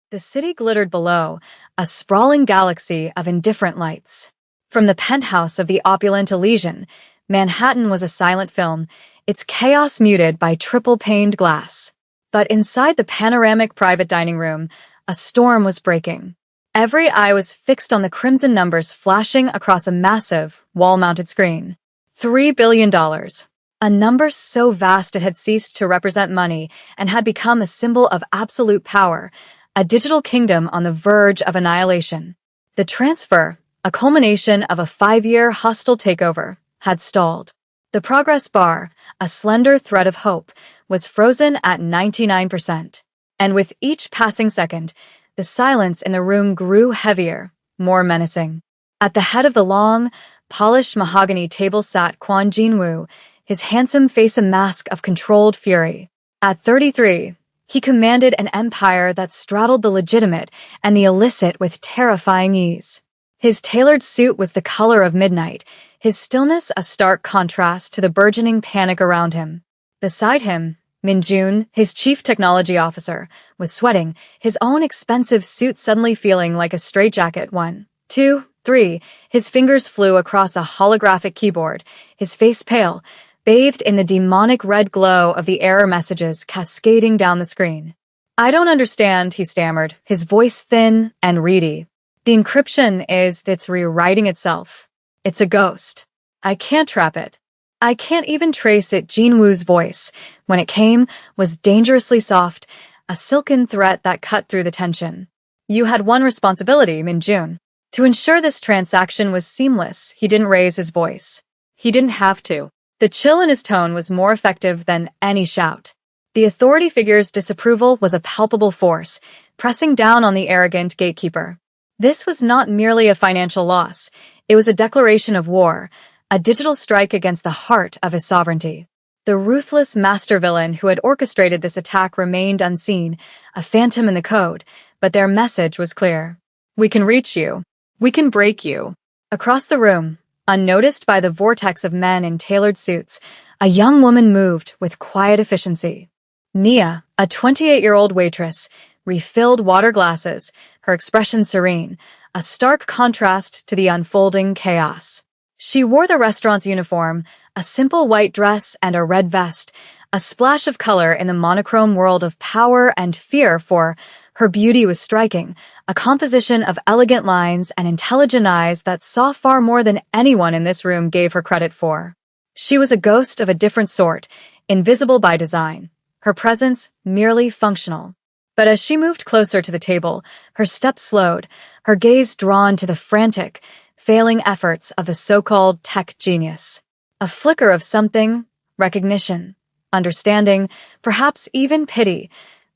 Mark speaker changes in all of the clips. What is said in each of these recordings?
Speaker 1: The city glittered below, a sprawling galaxy of indifferent lights. From the penthouse of the opulent Elysian, Manhattan was a silent film, its chaos muted by triple-paned glass. But inside the panoramic private dining room, a storm was breaking. Every eye was fixed on the crimson numbers flashing across a massive, wall-mounted screen. $3 billion. A number so vast it had ceased to represent money and had become a symbol of absolute power, a digital kingdom on the verge of annihilation. The transfer, a culmination of a 5-year hostile takeover, had stalled. The progress bar, a slender thread of hope, was frozen at 99%. And with each passing second, the silence in the room grew heavier, more menacing. At the head of the long, polished mahogany table sat Kwon Jin-woo, his handsome face a mask of controlled fury. At 33, he commanded an empire that straddled the legitimate and the illicit with terrifying ease. His tailored suit was the color of midnight, his stillness a stark contrast to the burgeoning panic around him. Beside him, Min-jun, his chief technology officer, was sweating, his own expensive suit suddenly feeling like a straitjacket. 1, 2, 3, his fingers flew across a holographic keyboard, his face pale, bathed in the demonic red glow of the error messages cascading down the screen. "I don't understand," he stammered, his voice thin and reedy. "The encryption it's rewriting itself. It's a ghost. I can't trap it. I can't even trace it." Jin-woo's voice, when it came, was dangerously soft, a silken threat that cut through the tension. "You had one responsibility, Min-jun. To ensure this transaction was seamless." He didn't raise his voice. He didn't have to. The chill in his tone was more effective than any shout. The authority figure's disapproval was a palpable force, pressing down on the arrogant gatekeeper. This was not merely a financial loss. It was a declaration of war, a digital strike against the heart of his sovereignty. The ruthless master villain who had orchestrated this attack remained unseen, a phantom in the code, but their message was clear. "We can reach you. We can break you." Across the room, unnoticed by the vortex of men in tailored suits, a young woman moved with quiet efficiency. Nia, a 28-year-old waitress, refilled water glasses, her expression serene, a stark contrast to the unfolding chaos. She wore the restaurant's uniform, a simple white dress and a red vest, a splash of color in the monochrome world of power and fear, for her beauty was striking, a composition of elegant lines and intelligent eyes that saw far more than anyone in this room gave her credit for. She was a ghost of a different sort, invisible by design, her presence merely functional. But as she moved closer to the table, her steps slowed, her gaze drawn to the frantic, failing efforts of the so-called tech genius. A flicker of something, recognition, understanding, perhaps even pity,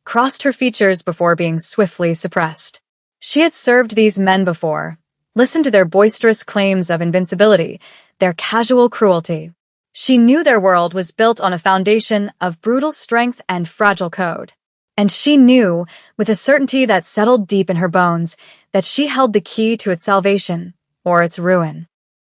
Speaker 1: crossed her features before being swiftly suppressed. She had served these men before, listened to their boisterous claims of invincibility, their casual cruelty. She knew their world was built on a foundation of brutal strength and fragile code. And she knew, with a certainty that settled deep in her bones, that she held the key to its salvation, or its ruin.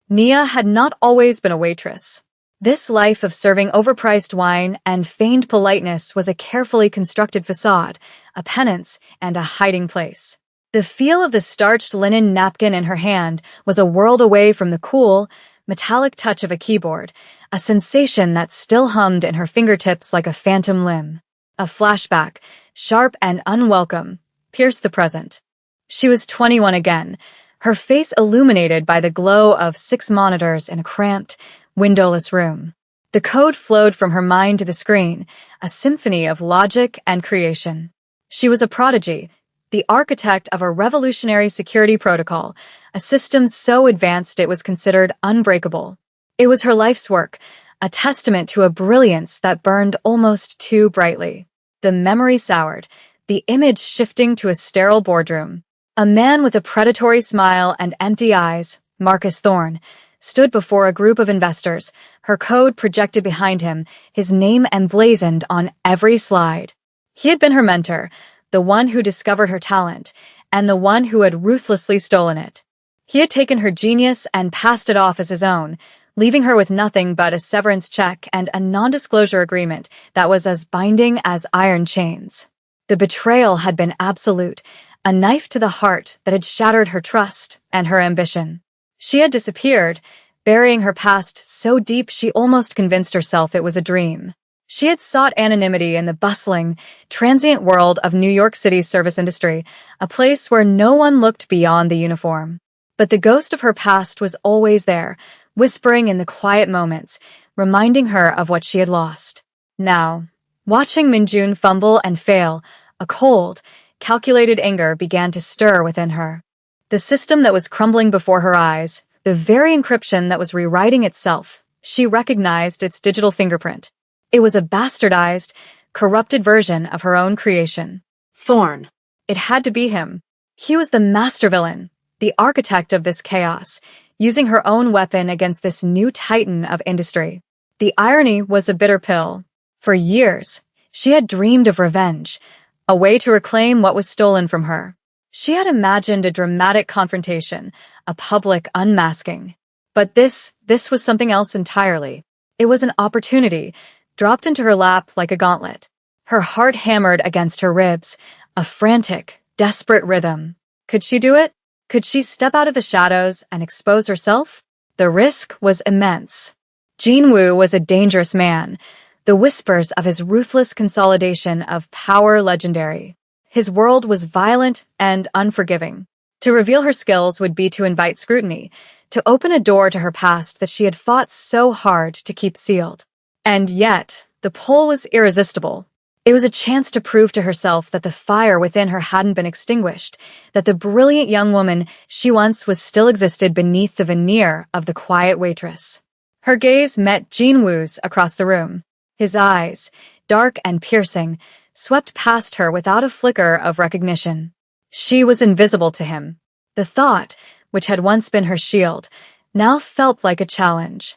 Speaker 1: Nia had not always been a waitress. This life of serving overpriced wine and feigned politeness was a carefully constructed facade, a penance, and a hiding place. The feel of the starched linen napkin in her hand was a world away from the cool, metallic touch of a keyboard, a sensation that still hummed in her fingertips like a phantom limb. A flashback, sharp and unwelcome, pierced the present. She was 21 again, her face illuminated by the glow of 6 monitors in a cramped, windowless room. The code flowed from her mind to the screen, a symphony of logic and creation. She was a prodigy, the architect of a revolutionary security protocol, a system so advanced it was considered unbreakable. It was her life's work, a testament to a brilliance that burned almost too brightly. The memory soured, the image shifting to a sterile boardroom. A man with a predatory smile and empty eyes, Marcus Thorne, stood before a group of investors, her code projected behind him, his name emblazoned on every slide. He had been her mentor, the one who discovered her talent, and the one who had ruthlessly stolen it. He had taken her genius and passed it off as his own, leaving her with nothing but a severance check and a non-disclosure agreement that was as binding as iron chains. The betrayal had been absolute, a knife to the heart that had shattered her trust and her ambition. She had disappeared, burying her past so deep she almost convinced herself it was a dream. She had sought anonymity in the bustling, transient world of New York City's service industry, a place where no one looked beyond the uniform. But the ghost of her past was always there, whispering in the quiet moments, reminding her of what she had lost. Now, watching Minjun fumble and fail, a cold, calculated anger began to stir within her. The system that was crumbling before her eyes, the very encryption that was rewriting itself, she recognized its digital fingerprint. It was a bastardized, corrupted version of her own creation.
Speaker 2: Thorn.
Speaker 1: It had to be him. He was the master villain, the architect of this chaos, using her own weapon against this new titan of industry. The irony was a bitter pill. For years, she had dreamed of revenge, a way to reclaim what was stolen from her. She had imagined a dramatic confrontation, a public unmasking. But this was something else entirely. It was an opportunity, dropped into her lap like a gauntlet. Her heart hammered against her ribs, a frantic, desperate rhythm. Could she do it? Could she step out of the shadows and expose herself? The risk was immense. Jinwoo was a dangerous man, the whispers of his ruthless consolidation of power legendary. His world was violent and unforgiving. To reveal her skills would be to invite scrutiny, to open a door to her past that she had fought so hard to keep sealed. And yet, the pull was irresistible. It was a chance to prove to herself that the fire within her hadn't been extinguished, that the brilliant young woman she once was still existed beneath the veneer of the quiet waitress. Her gaze met Jinwoo's across the room. His eyes, dark and piercing, swept past her without a flicker of recognition. She was invisible to him. The thought, which had once been her shield, now felt like a challenge.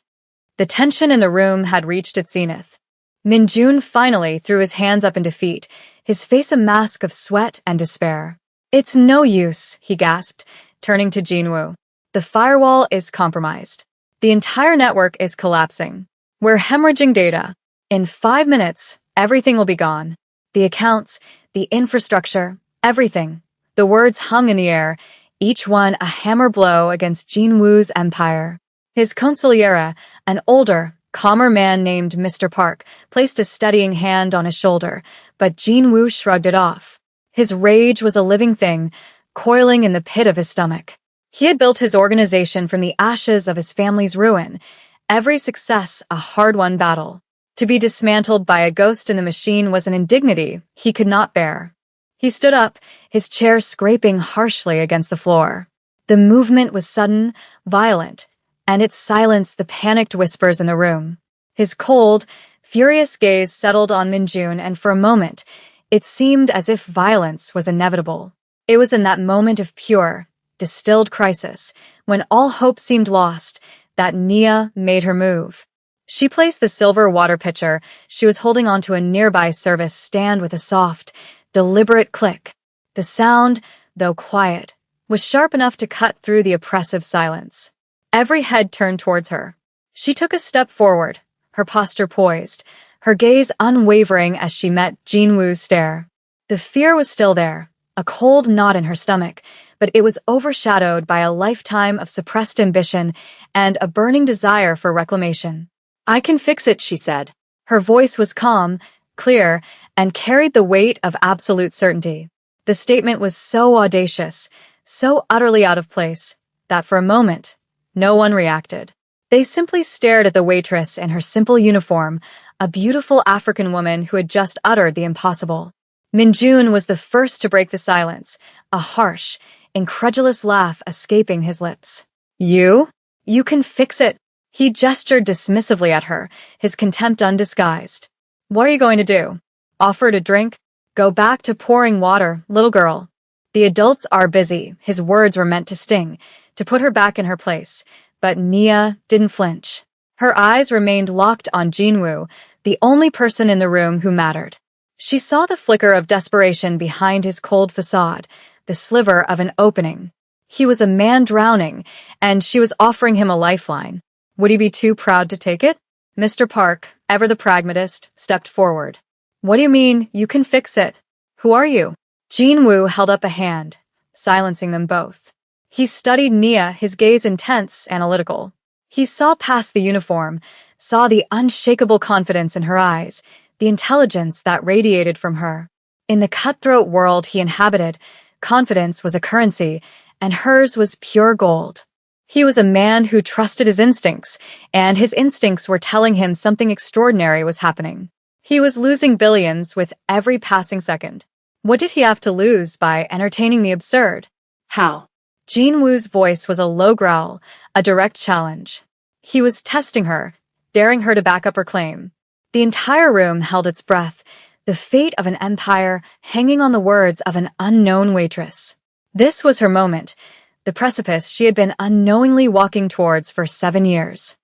Speaker 1: The tension in the room had reached its zenith. Minjun finally threw his hands up in defeat, his face a mask of sweat and despair. "It's no use," he gasped, turning to Jinwoo. "The firewall is compromised. The entire network is collapsing. We're hemorrhaging data. In 5 minutes, everything will be gone. The accounts, the infrastructure, everything." The words hung in the air, each one a hammer blow against Jinwoo's empire. His consigliere, an older, calmer man named Mr. Park, placed a steadying hand on his shoulder, but Jinwoo shrugged it off. His rage was a living thing, coiling in the pit of his stomach. He had built his organization from the ashes of his family's ruin, every success a hard-won battle. To be dismantled by a ghost in the machine was an indignity he could not bear. He stood up, his chair scraping harshly against the floor. The movement was sudden, violent, and it silenced the panicked whispers in the room. His cold, furious gaze settled on Minjun, and for a moment, it seemed as if violence was inevitable. It was in that moment of pure, distilled crisis, when all hope seemed lost, that Nia made her move. She placed the silver water pitcher she was holding onto a nearby service stand with a soft, deliberate click. The sound, though quiet, was sharp enough to cut through the oppressive silence. Every head turned towards her. She took a step forward, her posture poised, her gaze unwavering as she met Jinwoo's stare. The fear was still there, a cold knot in her stomach, but it was overshadowed by a lifetime of suppressed ambition and a burning desire for reclamation. "I can fix it," she said. Her voice was calm, clear, and carried the weight of absolute certainty. The statement was so audacious, so utterly out of place, that for a moment, no one reacted. They simply stared at the waitress in her simple uniform, a beautiful African woman who had just uttered the impossible. Minjun was the first to break the silence, a harsh, incredulous laugh escaping his lips. "You? You can fix it." He gestured dismissively at her, his contempt undisguised. "What are you going to do? Offer to drink? Go back to pouring water, little girl." "The adults are busy," his words were meant to sting, to put her back in her place, but Nia didn't flinch. Her eyes remained locked on Jinwoo, the only person in the room who mattered. She saw the flicker of desperation behind his cold facade, the sliver of an opening. He was a man drowning, and she was offering him a lifeline. Would he be too proud to take it? Mr. Park, ever the pragmatist, stepped forward. "What do you mean, you can fix it?" Who are you? Jin-woo held up a hand, silencing them both. He studied Nia, his gaze intense, analytical. He saw past the uniform, saw the unshakable confidence in her eyes, the intelligence that radiated from her. In the cutthroat world he inhabited, confidence was a currency, and hers was pure gold. He was a man who trusted his instincts, and his instincts were telling him something extraordinary was happening. He was losing billions with every passing second. What did he have to lose by entertaining the absurd?
Speaker 2: How?
Speaker 1: Jin-woo's voice was a low growl, a direct challenge. He was testing her, daring her to back up her claim. The entire room held its breath, the fate of an empire hanging on the words of an unknown waitress. This was her moment, the precipice she had been unknowingly walking towards for 7 years.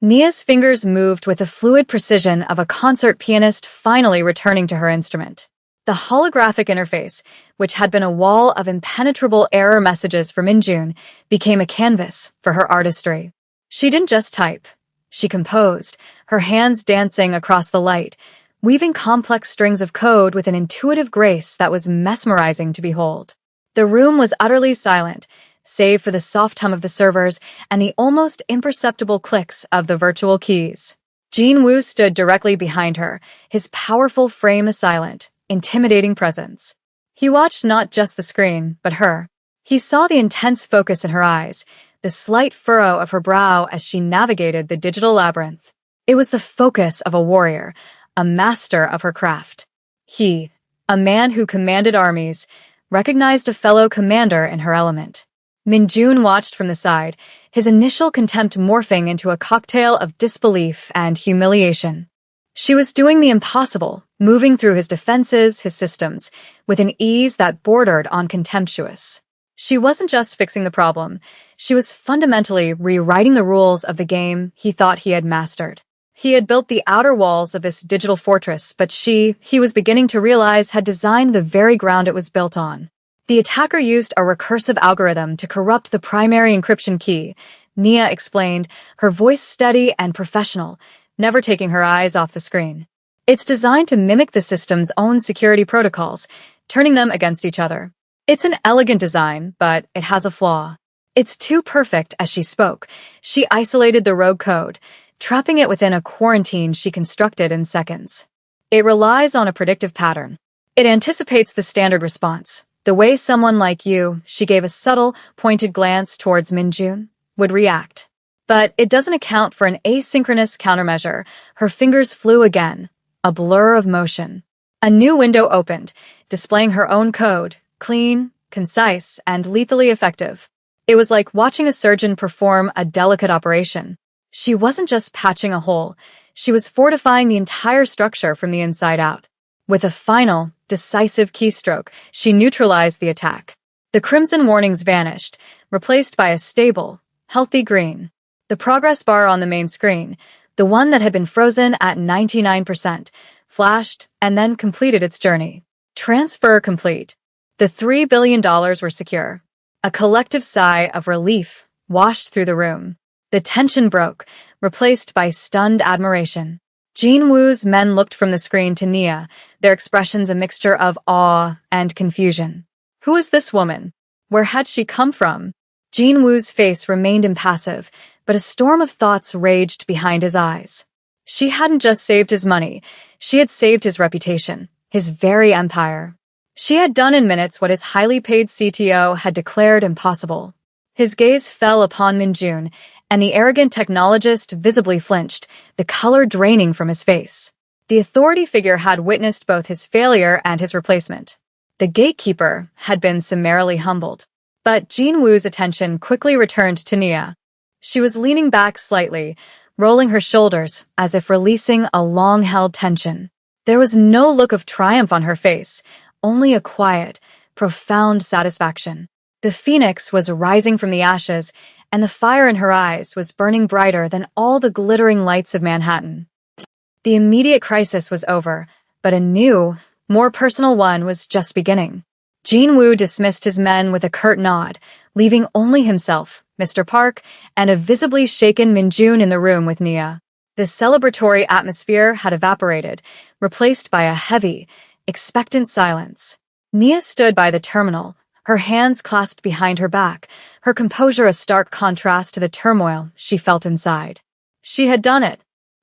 Speaker 1: Nia's fingers moved with the fluid precision of a concert pianist finally returning to her instrument. The holographic interface, which had been a wall of impenetrable error messages for Minjun, became a canvas for her artistry. She didn't just type. She composed, her hands dancing across the light, weaving complex strings of code with an intuitive grace that was mesmerizing to behold. The room was utterly silent, save for the soft hum of the servers and the almost imperceptible clicks of the virtual keys. Jin-woo stood directly behind her, his powerful frame a silent, intimidating presence. He watched not just the screen, but her. He saw the intense focus in her eyes, the slight furrow of her brow as she navigated the digital labyrinth. It was the focus of a warrior, a master of her craft. He, a man who commanded armies, recognized a fellow commander in her element. Minjun watched from the side, his initial contempt morphing into a cocktail of disbelief and humiliation. She was doing the impossible, moving through his defenses, his systems, with an ease that bordered on contemptuous. She wasn't just fixing the problem, she was fundamentally rewriting the rules of the game he thought he had mastered. He had built the outer walls of this digital fortress, but he was beginning to realize, had designed the very ground it was built on. The attacker used a recursive algorithm to corrupt the primary encryption key, Nia explained, her voice steady and professional, never taking her eyes off the screen. It's designed to mimic the system's own security protocols, turning them against each other. It's an elegant design, but it has a flaw. It's too perfect. As she spoke, she isolated the rogue code, trapping it within a quarantine she constructed in seconds. It relies on a predictive pattern. It anticipates the standard response, the way someone like you, she gave a subtle, pointed glance towards Minjun, would react. But it doesn't account for an asynchronous countermeasure. Her fingers flew again, a blur of motion. A new window opened, displaying her own code, clean, concise, and lethally effective. It was like watching a surgeon perform a delicate operation. She wasn't just patching a hole, she was fortifying the entire structure from the inside out. With a final, decisive keystroke, she neutralized the attack. The crimson warnings vanished, replaced by a stable, healthy green. The progress bar on the main screen, the one that had been frozen at 99%, flashed and then completed its journey. Transfer complete. The $3 billion were secure. A collective sigh of relief washed through the room. The tension broke, replaced by stunned admiration. Jin-woo's men looked from the screen to Nia, their expressions a mixture of awe and confusion. Who was this woman? Where had she come from? Jin-woo's face remained impassive, but a storm of thoughts raged behind his eyes. She hadn't just saved his money, she had saved his reputation, his very empire. She had done in minutes what his highly paid CTO had declared impossible. His gaze fell upon Minjun, and the arrogant technologist visibly flinched, the color draining from his face. The authority figure had witnessed both his failure and his replacement. The gatekeeper had been summarily humbled. But Jin-woo's attention quickly returned to Nia. She was leaning back slightly, rolling her shoulders as if releasing a long-held tension. There was no look of triumph on her face, only a quiet, profound satisfaction. The phoenix was rising from the ashes, and the fire in her eyes was burning brighter than all the glittering lights of Manhattan. The immediate crisis was over, but a new, more personal one was just beginning. Jin-woo dismissed his men with a curt nod, leaving only himself, Mr. Park, and a visibly shaken Minjun in the room with Nia. The celebratory atmosphere had evaporated, replaced by a heavy, expectant silence. Nia stood by the terminal, her hands clasped behind her back, her composure a stark contrast to the turmoil she felt inside. She had done it.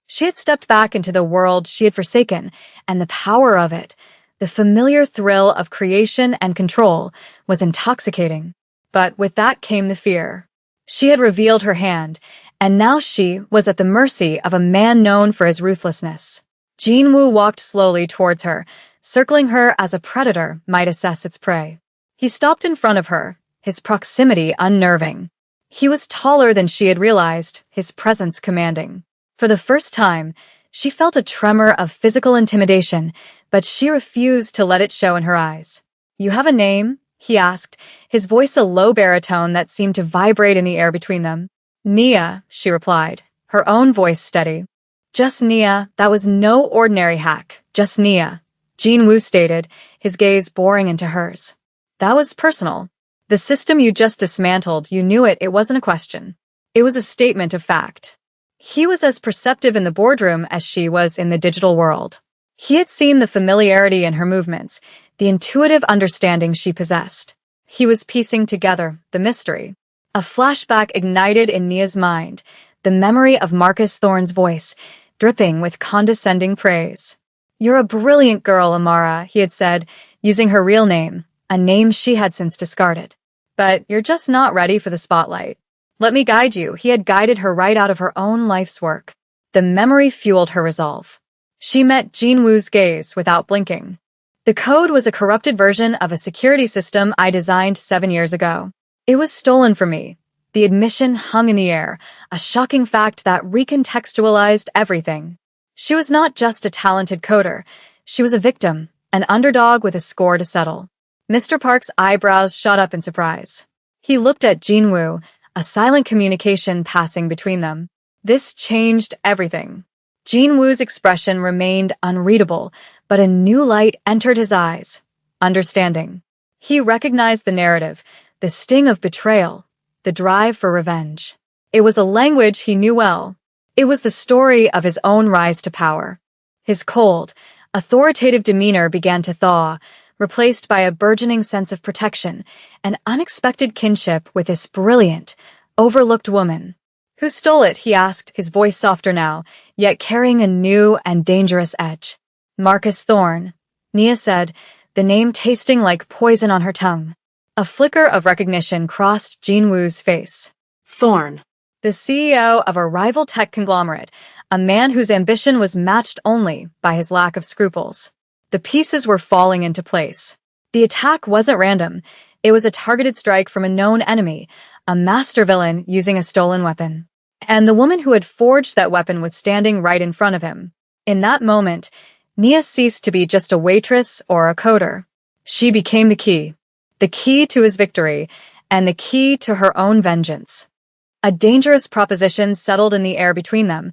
Speaker 1: She had stepped back into the world she had forsaken, and the power of it, the familiar thrill of creation and control, was intoxicating. But with that came the fear. She had revealed her hand, and now she was at the mercy of a man known for his ruthlessness. Jinwoo walked slowly towards her, circling her as a predator might assess its prey. He stopped in front of her, his proximity unnerving. He was taller than she had realized, his presence commanding. For the first time, she felt a tremor of physical intimidation, but she refused to let it show in her eyes. "You have a name?" he asked, his voice a low baritone that seemed to vibrate in the air between them. "Nia," she replied, her own voice steady. "Just Nia, that was no ordinary hack, just Nia," Jinwoo stated, his gaze boring into hers. "That was personal. The system you just dismantled, you knew it wasn't a question. It was a statement of fact." He was as perceptive in the boardroom as she was in the digital world. He had seen the familiarity in her movements, the intuitive understanding she possessed. He was piecing together the mystery. A flashback ignited in Nia's mind, the memory of Marcus Thorne's voice, dripping with condescending praise. "You're a brilliant girl, Amara," he had said, using her real name, a name she had since discarded. "But you're just not ready for the spotlight. Let me guide you." He had guided her right out of her own life's work. The memory fueled her resolve. She met Jinwoo's gaze without blinking. "The code was a corrupted version of a security system I designed 7 years ago. It was stolen from me." The admission hung in the air, a shocking fact that recontextualized everything. She was not just a talented coder. She was a victim, an underdog with a score to settle. Mr. Park's eyebrows shot up in surprise. He looked at Jinwoo, a silent communication passing between them. This changed everything. Jinwoo's expression remained unreadable, but a new light entered his eyes. Understanding. He recognized the narrative, the sting of betrayal, the drive for revenge. It was a language he knew well. It was the story of his own rise to power. His cold, authoritative demeanor began to thaw, replaced by a burgeoning sense of protection, an unexpected kinship with this brilliant, overlooked woman. "Who stole it?" he asked, his voice softer now, yet carrying a new and dangerous edge. "Marcus Thorne," Nia said, the name tasting like poison on her tongue. A flicker of recognition crossed Jinwoo's face.
Speaker 2: Thorne.
Speaker 1: The CEO of a rival tech conglomerate, a man whose ambition was matched only by his lack of scruples. The pieces were falling into place. The attack wasn't random. It was a targeted strike from a known enemy, a master villain using a stolen weapon. And the woman who had forged that weapon was standing right in front of him. In that moment, Nia ceased to be just a waitress or a coder. She became the key to his victory, and the key to her own vengeance. A dangerous proposition settled in the air between them,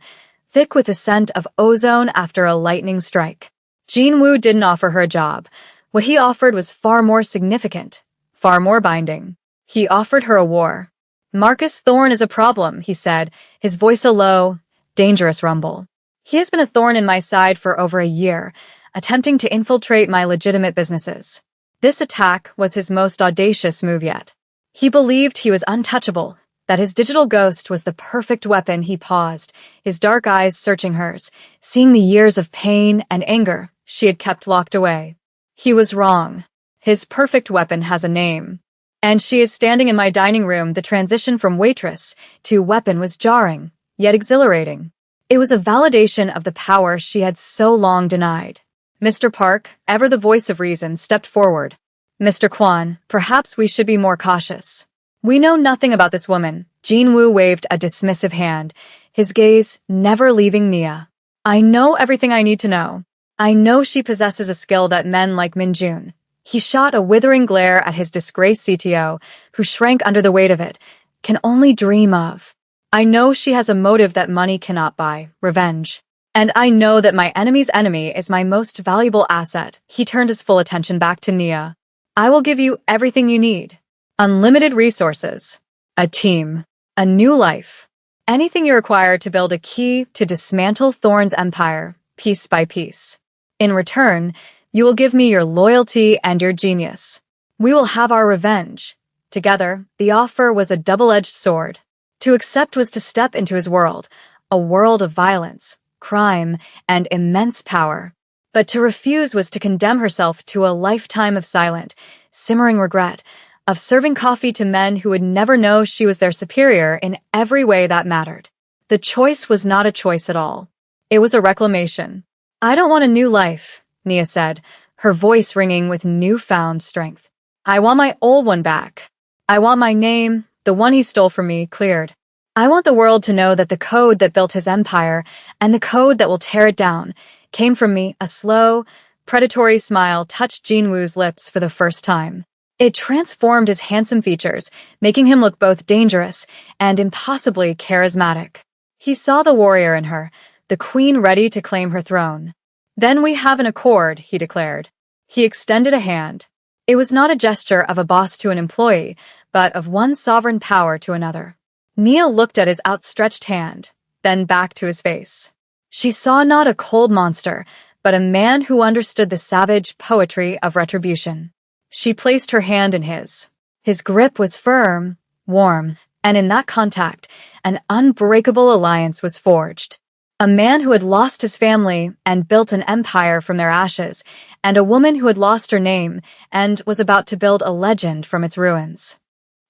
Speaker 1: thick with the scent of ozone after a lightning strike. Jinwoo didn't offer her a job. What he offered was far more significant, far more binding. He offered her a war. "Marcus Thorne is a problem," he said, his voice a low, dangerous rumble. "He has been a thorn in my side for over a year, attempting to infiltrate my legitimate businesses." This attack was his most audacious move yet. He believed he was untouchable, that his digital ghost was the perfect weapon. He paused, his dark eyes searching hers, seeing the years of pain and anger she had kept locked away. He was wrong. His perfect weapon has a name. "And she is standing in my dining room." The transition from waitress to weapon was jarring, yet exhilarating. It was a validation of the power she had so long denied. Mr. Park, ever the voice of reason, stepped forward. "Mr. Kwan, perhaps we should be more cautious. We know nothing about this woman." Jinwoo waved a dismissive hand, his gaze never leaving Nia. "I know everything I need to know. I know she possesses a skill that men like Minjun." He shot a withering glare at his disgraced CTO, who shrank under the weight of it, "can only dream of. I know she has a motive that money cannot buy, revenge. And I know that my enemy's enemy is my most valuable asset." He turned his full attention back to Nia. "I will give you everything you need. Unlimited resources, a team, a new life. Anything you require to build a key to dismantle Thorne's empire, piece by piece. In return, You will give me your loyalty and your genius. We will have our revenge. Together, the offer was a double-edged sword. To accept was to step into his world, a world of violence, crime, and immense power. But to refuse was to condemn herself to a lifetime of silent, simmering regret, of serving coffee to men who would never know she was their superior in every way that mattered. The choice was not a choice at all. It was a reclamation. I don't want a new life, Nia said, her voice ringing with newfound strength. I want my old one back. I want my name, the one he stole from me, cleared. I want the world to know that the code that built his empire and the code that will tear it down came from me. A slow, predatory smile touched Jinwoo's lips for the first time. It transformed his handsome features, making him look both dangerous and impossibly charismatic. He saw the warrior in her, the queen ready to claim her throne. Then we have an accord, he declared. He extended a hand. It was not a gesture of a boss to an employee, but of one sovereign power to another. Nia looked at his outstretched hand, then back to his face. She saw not a cold monster, but a man who understood the savage poetry of retribution. She placed her hand in his. His grip was firm, warm, and in that contact, an unbreakable alliance was forged. A man who had lost his family and built an empire from their ashes, and a woman who had lost her name and was about to build a legend from its ruins.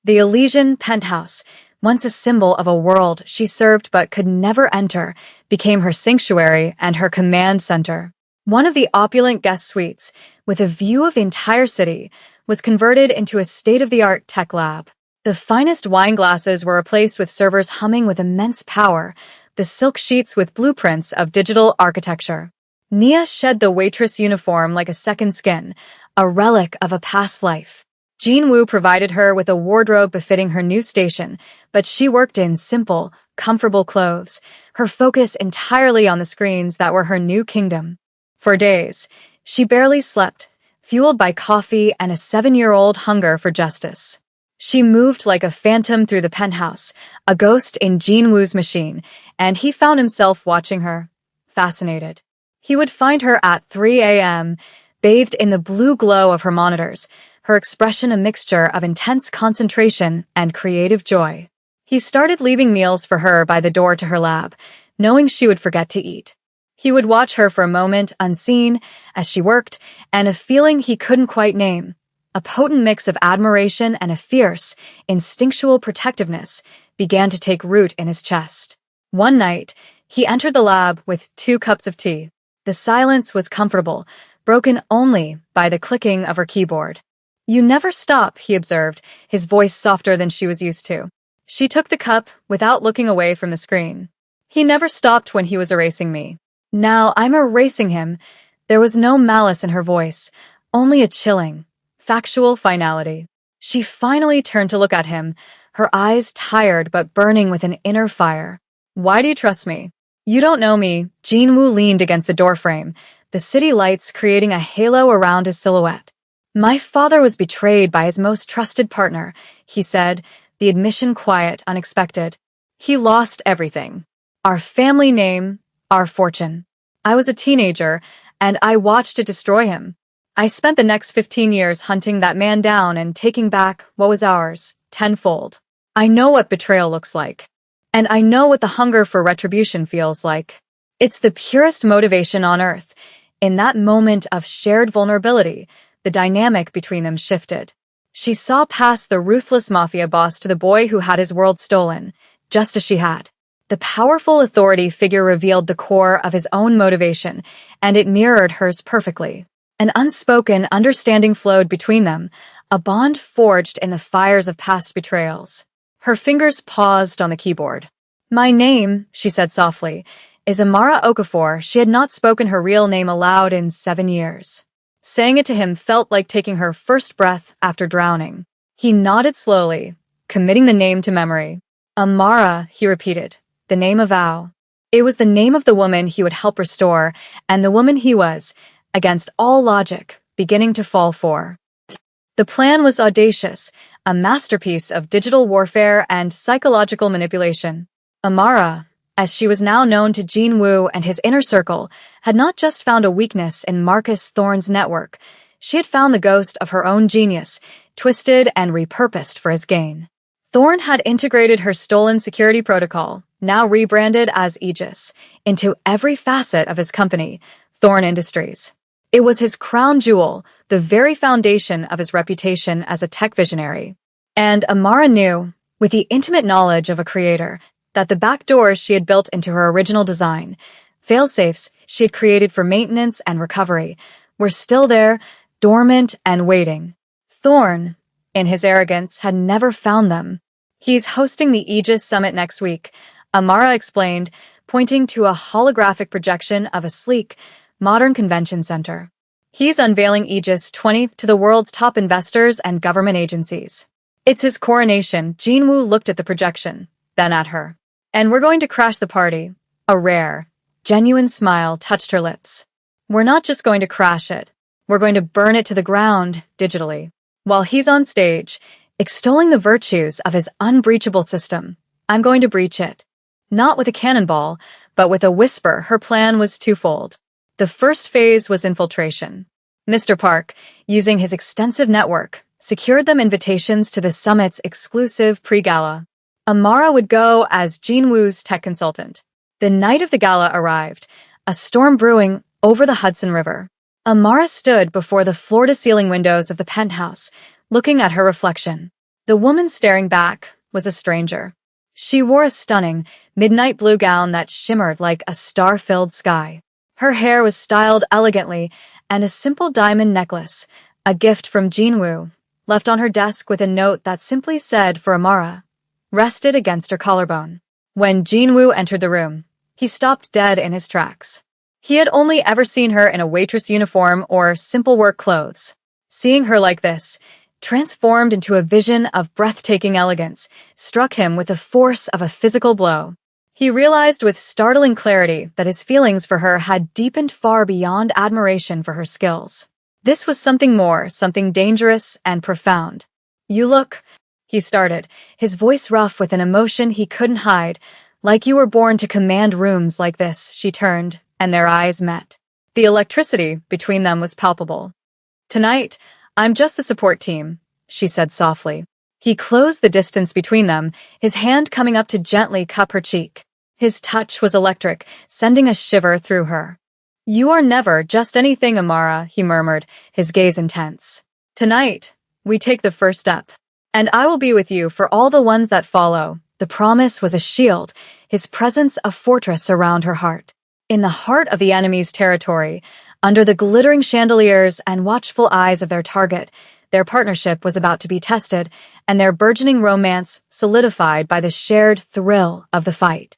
Speaker 1: The Elysian penthouse, once a symbol of a world she served but could never enter, became her sanctuary and her command center. One of the opulent guest suites, with a view of the entire city, was converted into a state-of-the-art tech lab. The finest wine glasses were replaced with servers humming with immense power, the silk sheets with blueprints of digital architecture. Nia shed the waitress uniform like a second skin, a relic of a past life. Jinwoo provided her with a wardrobe befitting her new station, but she worked in simple, comfortable clothes, her focus entirely on the screens that were her new kingdom. For days, she barely slept, fueled by coffee and a 7-year-old hunger for justice. She moved like a phantom through the penthouse, a ghost in Jinwoo's machine, and he found himself watching her, fascinated. He would find her at 3 a.m., bathed in the blue glow of her monitors, her expression a mixture of intense concentration and creative joy. He started leaving meals for her by the door to her lab, knowing she would forget to eat. He would watch her for a moment, unseen, as she worked, and a feeling he couldn't quite name, a potent mix of admiration and a fierce, instinctual protectiveness, began to take root in his chest. One night, he entered the lab with 2 cups of tea. The silence was comfortable, broken only by the clicking of her keyboard. You never stop, he observed, his voice softer than she was used to. She took the cup without looking away from the screen. He never stopped when he was erasing me. Now I'm erasing him. There was no malice in her voice, only a chilling, factual finality. She finally turned to look at him, her eyes tired but burning with an inner fire. Why do you trust me? You don't know me. Jinwoo leaned against the doorframe, the city lights creating a halo around his silhouette. My father was betrayed by his most trusted partner, he said, the admission quiet, unexpected. He lost everything. Our family name, our fortune. I was a teenager, and I watched it destroy him. I spent the next 15 years hunting that man down and taking back what was ours, tenfold. I know what betrayal looks like. And I know what the hunger for retribution feels like. It's the purest motivation on earth. In that moment of shared vulnerability, the dynamic between them shifted. She saw past the ruthless Mafia boss to the boy who had his world stolen, just as she had. The powerful authority figure revealed the core of his own motivation, and it mirrored hers perfectly. An unspoken understanding flowed between them, a bond forged in the fires of past betrayals. Her fingers paused on the keyboard. My name, she said softly, is Amara Okafor. She had not spoken her real name aloud in 7 years. Saying it to him felt like taking her first breath after drowning. He nodded slowly, committing the name to memory. Amara, he repeated, the name of vow. It was the name of the woman he would help restore, and the woman he was, against all logic, beginning to fall for. The plan was audacious, a masterpiece of digital warfare and psychological manipulation. Amara, as she was now known to Jinwoo and his inner circle, had not just found a weakness in Marcus Thorne's network, she had found the ghost of her own genius, twisted and repurposed for his gain. Thorne had integrated her stolen security protocol, now rebranded as Aegis, into every facet of his company, Thorne Industries. It was his crown jewel, the very foundation of his reputation as a tech visionary. And Amara knew, with the intimate knowledge of a creator, that the backdoors she had built into her original design, fail-safes she had created for maintenance and recovery, were still there, dormant and waiting. Thorne, in his arrogance, had never found them. He's hosting the Aegis Summit next week, Amara explained, pointing to a holographic projection of a sleek, modern convention center. He's unveiling Aegis 20 to the world's top investors and government agencies. It's his coronation. Jinwoo looked at the projection, then at her. And we're going to crash the party. A rare, genuine smile touched her lips. We're not just going to crash it. We're going to burn it to the ground, digitally. While he's on stage, extolling the virtues of his unbreachable system, I'm going to breach it. Not with a cannonball, but with a whisper. Her plan was twofold. The first phase was infiltration. Mr. Park, using his extensive network, secured them invitations to the summit's exclusive pre-gala. Amara would go as Jinwoo's tech consultant. The night of the gala arrived, a storm brewing over the Hudson River. Amara stood before the floor-to-ceiling windows of the penthouse, looking at her reflection. The woman staring back was a stranger. She wore a stunning, midnight blue gown that shimmered like a star-filled sky. Her hair was styled elegantly, and a simple diamond necklace, a gift from Jinwoo, left on her desk with a note that simply said for Amara, rested against her collarbone. When Jinwoo entered the room, he stopped dead in his tracks. He had only ever seen her in a waitress uniform or simple work clothes. Seeing her like this, transformed into a vision of breathtaking elegance, struck him with the force of a physical blow. He realized with startling clarity that his feelings for her had deepened far beyond admiration for her skills. This was something more, something dangerous and profound. You look, he started, his voice rough with an emotion he couldn't hide, like you were born to command rooms like this. She turned, and their eyes met. The electricity between them was palpable. Tonight, I'm just the support team, she said softly. He closed the distance between them, his hand coming up to gently cup her cheek. His touch was electric, sending a shiver through her. You are never just anything, Amara, he murmured, his gaze intense. Tonight, we take the first step. And I will be with you for all the ones that follow. The promise was a shield, his presence a fortress around her heart. In the heart of the enemy's territory, under the glittering chandeliers and watchful eyes of their target, their partnership was about to be tested, and their burgeoning romance solidified by the shared thrill of the fight.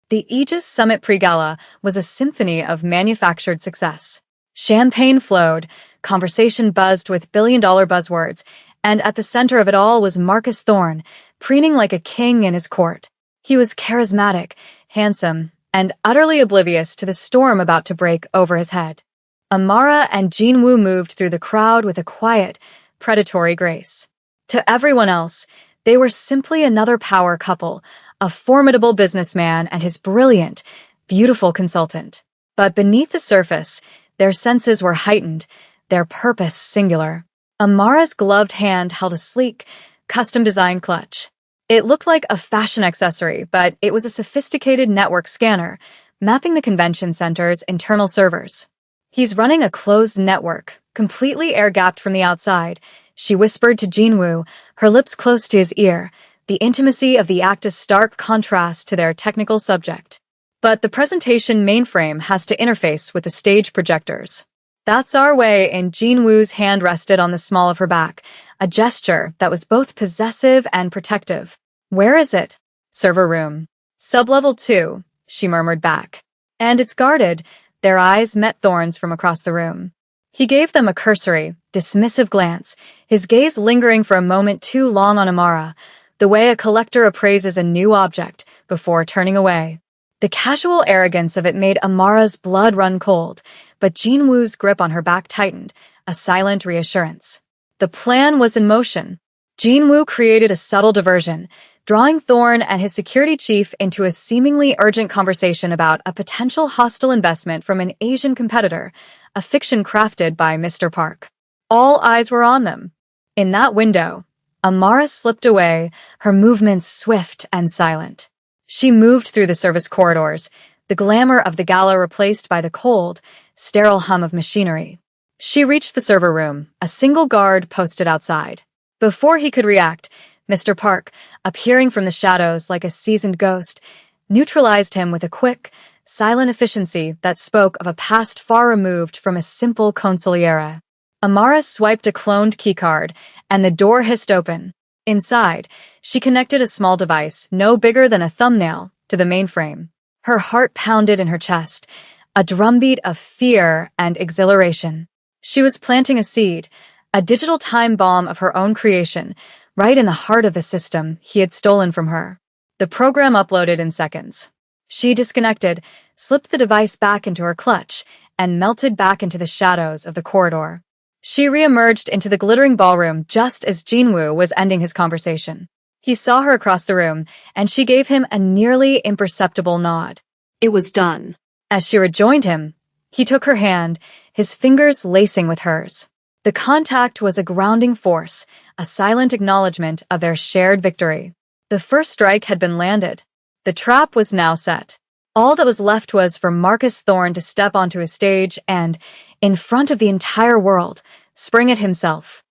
Speaker 1: The Aegis Summit pre-gala was a symphony of manufactured success. Champagne flowed, conversation buzzed with billion-dollar buzzwords, and at the center of it all was Marcus Thorne, preening like a king in his court. He was charismatic, handsome, and utterly oblivious to the storm about to break over his head. Amara and Jinwoo moved through the crowd with a quiet, predatory grace. To everyone else, they were simply another power couple, a formidable businessman and his brilliant, beautiful consultant. But beneath the surface, their senses were heightened, their purpose singular. Amara's gloved hand held a sleek, custom-designed clutch. It looked like a fashion accessory, but it was a sophisticated network scanner, mapping the convention center's internal servers. He's running a closed network, completely air-gapped from the outside, she whispered to Jinwoo, her lips close to his ear, the intimacy of the act a stark contrast to their technical subject. But the presentation mainframe has to interface with the stage projectors. That's our way, and Jinwoo's hand rested on the small of her back, a gesture that was both possessive and protective. Where is it? Server room. Sublevel 2, she murmured back. And it's guarded. Their eyes met Thorne's from across the room. He gave them a cursory, dismissive glance, his gaze lingering for a moment too long on Amara, the way a collector appraises a new object before turning away. The casual arrogance of it made Amara's blood run cold, but Jinwoo's grip on her back tightened, a silent reassurance. The plan was in motion. Jinwoo created a subtle diversion, drawing Thorne and his security chief into a seemingly urgent conversation about a potential hostile investment from an Asian competitor, a fiction crafted by Mr. Park. All eyes were on them. In that window, Amara slipped away, her movements swift and silent. She moved through the service corridors, the glamour of the gala replaced by the cold, sterile hum of machinery. She reached the server room, a single guard posted outside. Before he could react, Mr. Park, appearing from the shadows like a seasoned ghost, neutralized him with a quick, silent efficiency that spoke of a past far removed from a simple consigliere. Amara swiped a cloned keycard, and the door hissed open. Inside, she connected a small device, no bigger than a thumbnail, to the mainframe. Her heart pounded in her chest, a drumbeat of fear and exhilaration. She was planting a seed, a digital time bomb of her own creation, right in the heart of the system he had stolen from her. The program uploaded in seconds. She disconnected, slipped the device back into her clutch, and melted back into the shadows of the corridor. She re-emerged into the glittering ballroom just as Jinwoo was ending his conversation. He saw her across the room, and she gave him a nearly imperceptible nod.
Speaker 2: It was done.
Speaker 1: As she rejoined him, he took her hand, his fingers lacing with hers. The contact was a grounding force, a silent acknowledgement of their shared victory. The first strike had been landed. The trap was now set. All that was left was for Marcus Thorne to step onto his stage and, in front of the entire world, spring it himself.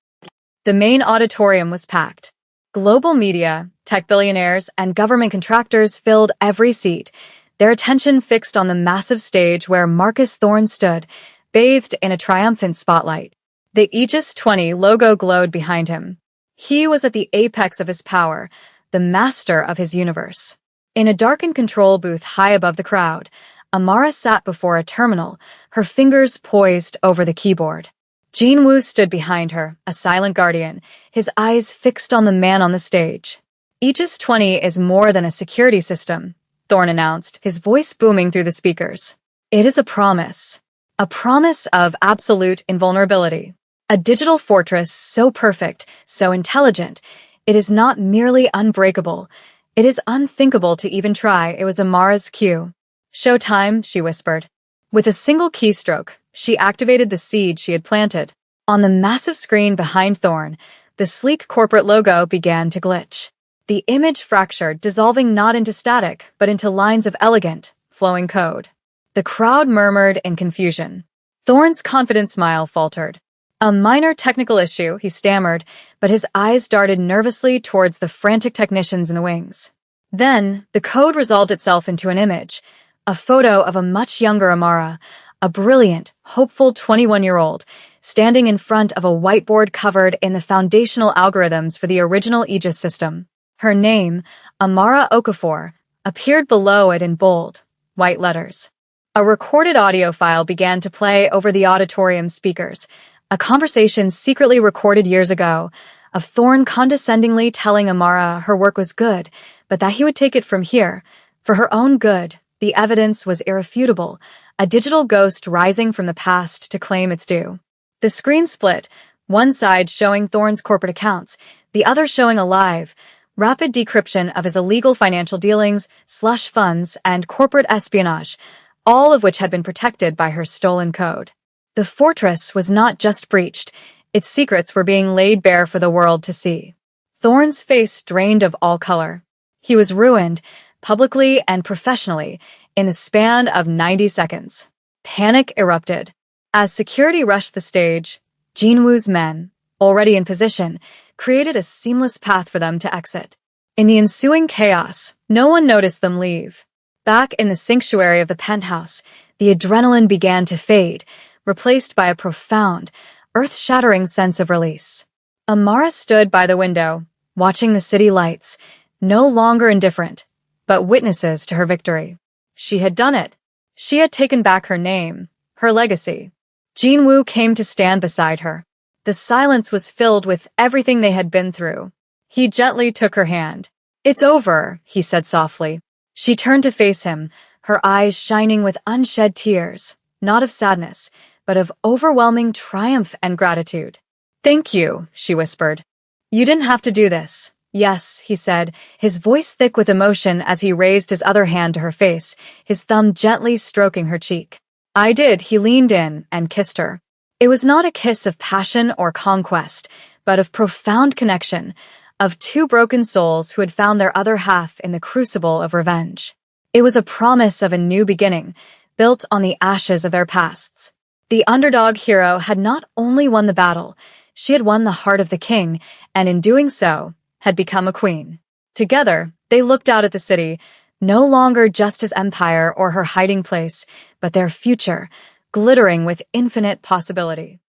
Speaker 1: The main auditorium was packed. Global media, tech billionaires, and government contractors filled every seat, their attention fixed on the massive stage where Marcus Thorne stood, bathed in a triumphant spotlight. The Aegis 20 logo glowed behind him. He was at the apex of his power, the master of his universe. In a darkened control booth high above the crowd, Amara sat before a terminal, her fingers poised over the keyboard. Jinwoo stood behind her, a silent guardian, his eyes fixed on the man on the stage. Aegis 20 is more than a security system, Thorne announced, his voice booming through the speakers. It is a promise of absolute invulnerability. A digital fortress so perfect, so intelligent, it is not merely unbreakable. It is unthinkable to even try. It was Amara's cue. Showtime, she whispered. With a single keystroke, she activated the seed she had planted. On the massive screen behind Thorne, the sleek corporate logo began to glitch. The image fractured, dissolving not into static, but into lines of elegant, flowing code. The crowd murmured in confusion. Thorne's confident smile faltered. A minor technical issue, he stammered, but his eyes darted nervously towards the frantic technicians in the wings. Then, the code resolved itself into an image, a photo of a much younger Amara, a brilliant, hopeful 21-year-old, standing in front of a whiteboard covered in the foundational algorithms for the original Aegis system. Her name, Amara Okafor, appeared below it in bold, white letters. A recorded audio file began to play over the auditorium speakers, a conversation secretly recorded years ago, of Thorne condescendingly telling Amara her work was good, but that he would take it from here. For her own good, the evidence was irrefutable, a digital ghost rising from the past to claim its due. The screen split, one side showing Thorne's corporate accounts, the other showing a live, rapid decryption of his illegal financial dealings, slush funds, and corporate espionage, all of which had been protected by her stolen code. The fortress was not just breached, its secrets were being laid bare for the world to see. Thorne's face drained of all color. He was ruined, publicly and professionally, in the span of 90 seconds. Panic erupted. As security rushed the stage, Jinwoo's men, already in position, created a seamless path for them to exit. In the ensuing chaos, no one noticed them leave. Back in the sanctuary of the penthouse, the adrenaline began to fade, replaced by a profound, earth-shattering sense of release. Amara stood by the window, watching the city lights, no longer indifferent, but witnesses to her victory. She had done it. She had taken back her name, her legacy. Jinwoo came to stand beside her. The silence was filled with everything they had been through. He gently took her hand. "It's over," he said softly. She turned to face him, her eyes shining with unshed tears, not of sadness, but of overwhelming triumph and gratitude. "Thank you," she whispered. You didn't have to do this. Yes, he said, his voice thick with emotion as he raised his other hand to her face, his thumb gently stroking her cheek. I did. He leaned in and kissed her. It was not a kiss of passion or conquest, but of profound connection, of two broken souls who had found their other half in the crucible of revenge. It was a promise of a new beginning, built on the ashes of their pasts. The underdog hero had not only won the battle, she had won the heart of the king, and in doing so, had become a queen. Together, they looked out at the city, no longer just as empire or her hiding place, but their future, glittering with infinite possibility.